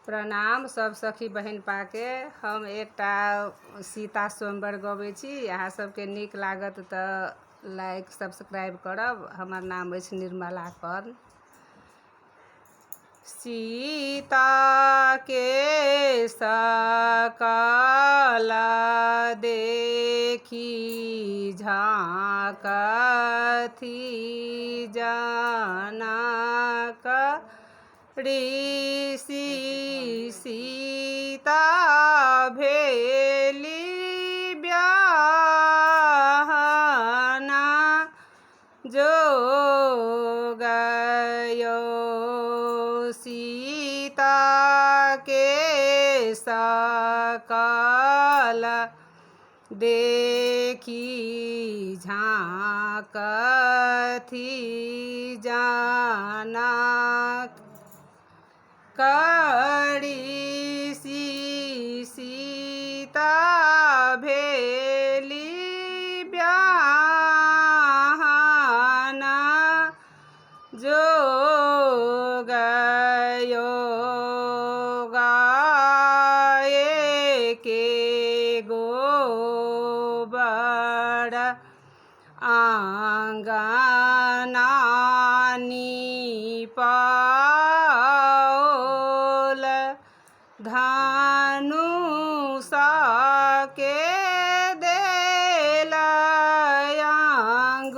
प्रणाम सब सखी बहन पाके। हम एकटा सीता स्वयंवर गबै छी। अहाँ सबके नीक लागत तऽ लाइक सब्सक्राइब करब। हमर नाम अछि निर्मला कर्ण। सीता के सकल देखी झाँकथि जनक ऋषि। सीता भेली ब्याहना जोगयो। सीता के सकल देखी झाँकथि जनक ऋषि। सीता भेली ब्याहना जोगयो। गाय के गोबर आंगना नीपाओल। धनुषा के देल अंगूठाइयो।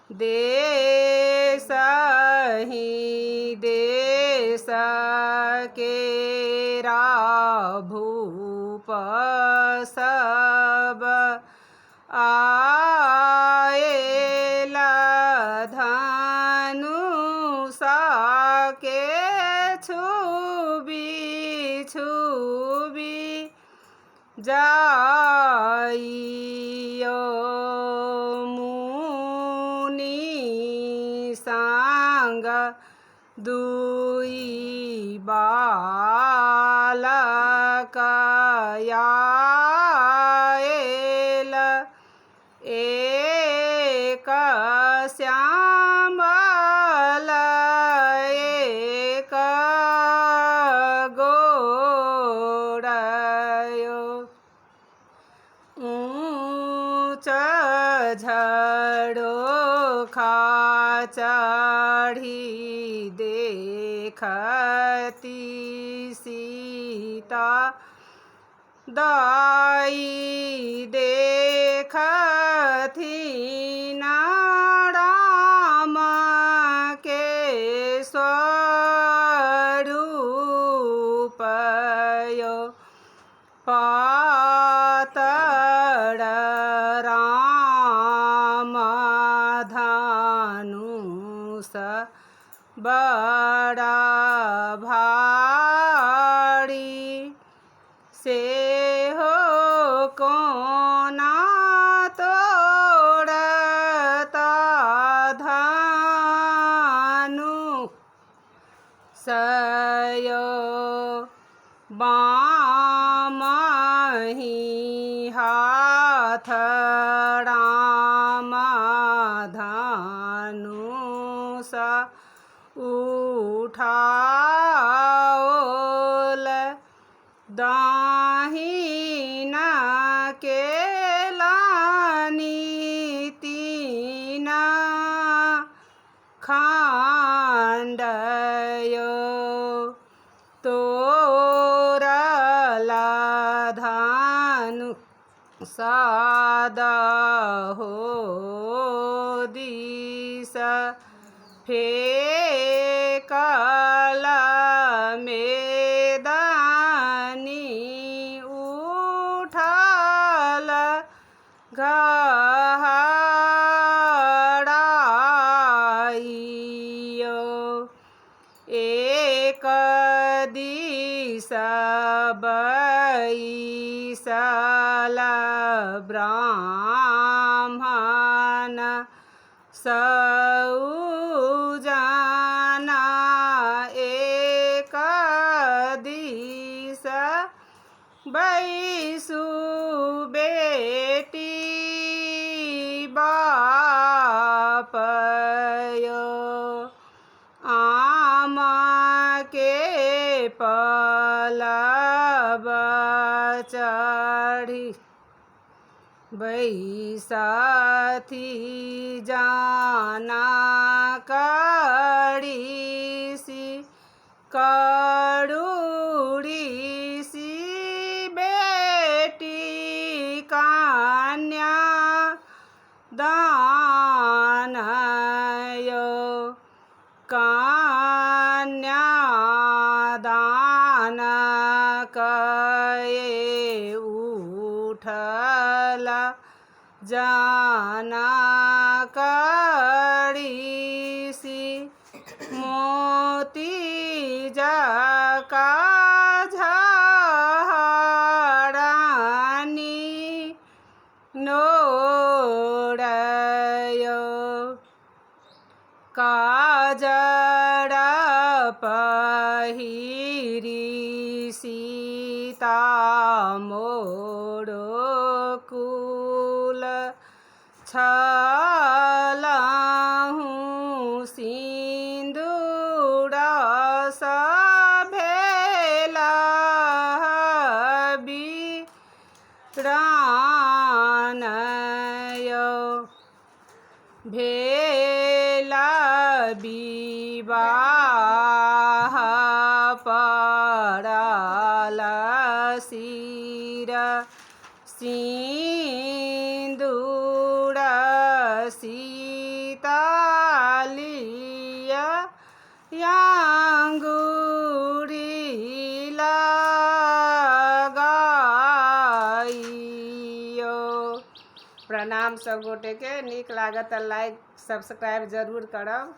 देशहि देश केरा भूप सब आएल। धनुषा के छुबी छुबी जाइयो। मुनि संग दुई बालक आएल। एक श्यामल एक गोरयो। ऊँच झरोखा चढ़ी देखती सीता दाई देखथिन राम के स्वरूपयो। पातर राम धनुष बड़ा भारी। से हो कोना तोड़ता धनु सयो। बामहि हाथ राम धनुष उठाओल। दाहिन के लानी तीन खंडयो। तोरल धनुष दहो दिस फेकल मेदनी उठल घहराइयो। एक दिस बैसल ब्राह्मण सौजना। एक दिस बैसु बेटी बापयो। चढ़ी बैसथी जाना कड़ी सी करूड़ी सी बेटी कन्या दान यो कन्या दान कए उठल जाना कड़ी सी मोती जका झड़नी नोड़यो काजर पहिरी सीता मोरो कुल छलहु सिन्दूर सभेल बिरानयो भेल विवाह पड़ल सिर सिन्दूर सीतालिया अंगूरी लगाइयो। प्रणाम सब गोटे के। नीक लागत लाइक सब्सक्राइब जरूर करब।